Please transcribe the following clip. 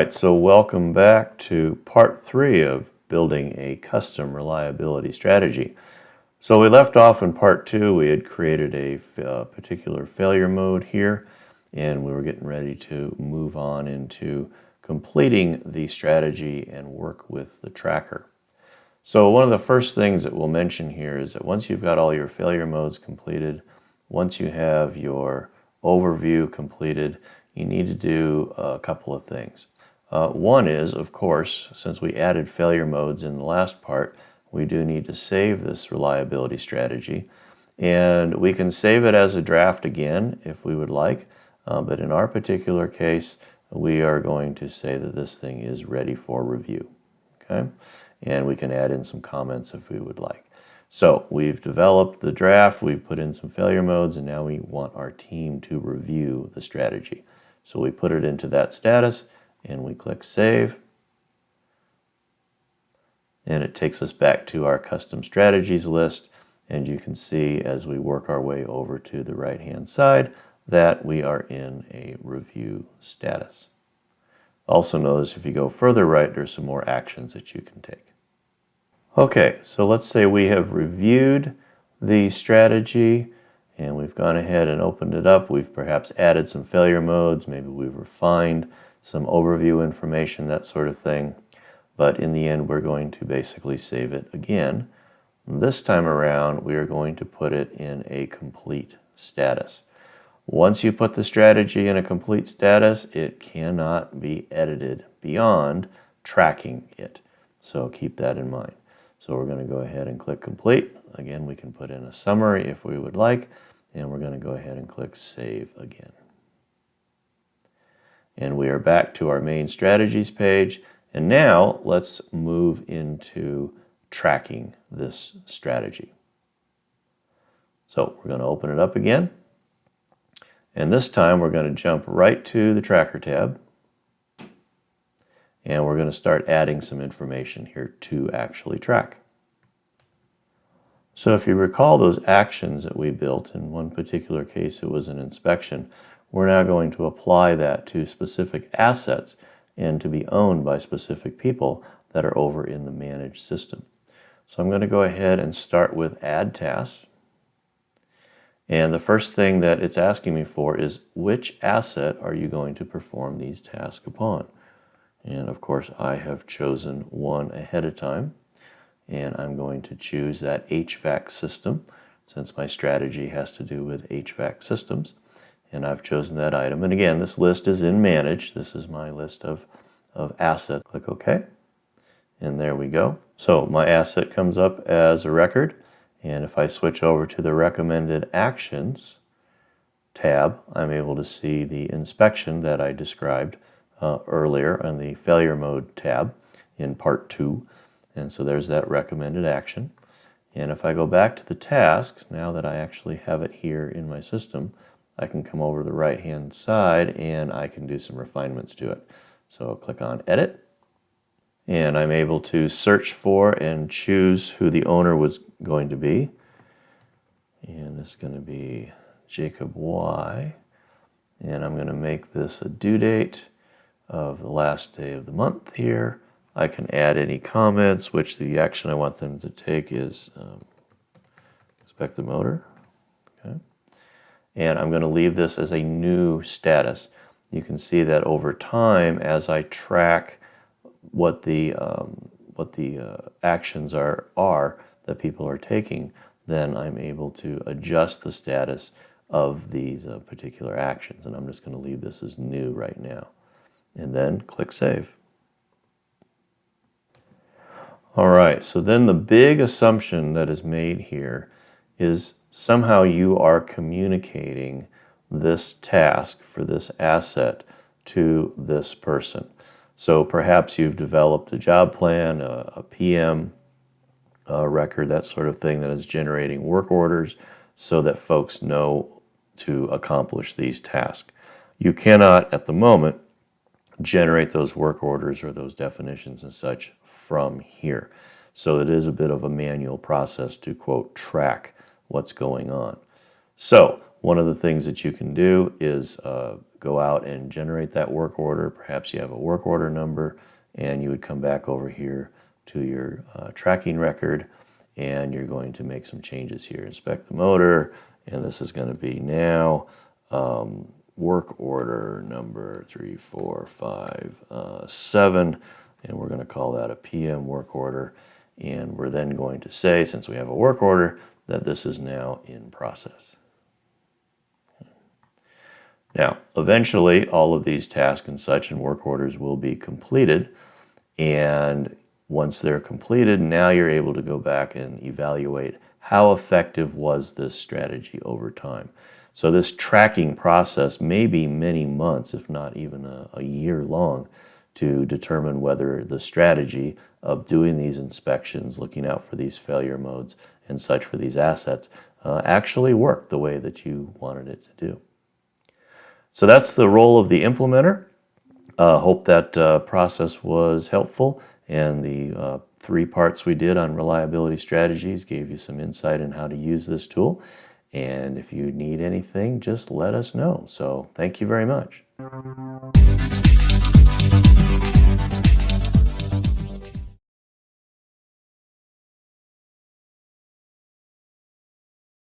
right, so welcome back to part 3 of building a custom reliability strategy. So we left off in part 2. We had created a particular failure mode here, and we were getting ready to move on into completing the strategy and work with the tracker. So one of the first things that we'll mention here is that once you've got all your failure modes completed, once you have your overview completed, you need to do a couple of things. One is, of course, since we added failure modes in the last part, we do need to save this reliability strategy. And we can save it as a draft again if we would like, but in our particular case, we are going to say that this thing is ready for review. Okay? And we can add in some comments if we would like. So we've developed the draft, we've put in some failure modes, and now we want our team to review the strategy. So we put it into that status, and we click Save. And it takes us back to our custom strategies list, and you can see as we work our way over to the right-hand side that we are in a review status. Also notice if you go further right, there's some more actions that you can take. Okay, so let's say we have reviewed the strategy and we've gone ahead and opened it up. We've perhaps added some failure modes, maybe we've refined some overview information, that sort of thing. But in the end, we're going to basically save it again. This time around, we are going to put it in a complete status. Once you put the strategy in a complete status, it cannot be edited beyond tracking it. So keep that in mind. So we're going to go ahead and click Complete. Again, we can put in a summary if we would like, and we're going to go ahead and click Save again. And we are back to our main strategies page. And now let's move into tracking this strategy. So we're going to open it up again. And this time we're going to jump right to the Tracker tab. And we're going to start adding some information here to actually track. So if you recall those actions that we built, in one particular case it was an inspection, we're now going to apply that to specific assets and to be owned by specific people that are over in the managed system. So I'm going to go ahead and start with Add Tasks. And the first thing that it's asking me for is which asset are you going to perform these tasks upon? And of course I have chosen one ahead of time, and I'm going to choose that HVAC system since my strategy has to do with HVAC systems. And I've chosen that item. And again, this list is in Manage. This is my list of assets. Click OK. And there we go. So my asset comes up as a record. And if I switch over to the Recommended Actions tab, I'm able to see the inspection that I described earlier on the Failure Mode tab in Part 2. And so there's that recommended action. And if I go back to the tasks, now that I actually have it here in my system, I can come over to the right-hand side and I can do some refinements to it. So I'll click on Edit, and I'm able to search for and choose who the owner was going to be. And it's going to be Jacob Y. And I'm going to make this a due date of the last day of the month here. I can add any comments, which the action I want them to take is inspect the motor. Okay. And I'm going to leave this as a new status. You can see that over time, as I track what the actions are that people are taking, then I'm able to adjust the status of these particular actions. And I'm just going to leave this as new right now. And then click Save. All right, so then the big assumption that is made here is somehow you are communicating this task for this asset to this person. So perhaps you've developed a job plan, a PM record, that sort of thing that is generating work orders so that folks know to accomplish these tasks. You cannot, at the moment, generate those work orders or those definitions and such from here. So it is a bit of a manual process to, quote, track what's going on. So one of the things that you can do is go out and generate that work order. Perhaps you have a work order number, and you would come back over here to your tracking record, and you're going to make some changes here. Inspect the motor, and this is going to be now work order number 3, 4, 5, 7, and we're going to call that a PM work order. And we're then going to say, since we have a work order, that this is now in process. Now, eventually, all of these tasks and such and work orders will be completed. And once they're completed, now you're able to go back and evaluate how effective was this strategy over time. So this tracking process may be many months, if not even a year long, to determine whether the strategy of doing these inspections, looking out for these failure modes and such for these assets, actually worked the way that you wanted it to do. So that's the role of the implementer. Hope that process was helpful, and the 3 parts we did on reliability strategies gave you some insight in how to use this tool. And if you need anything, just let us know. So thank you very much.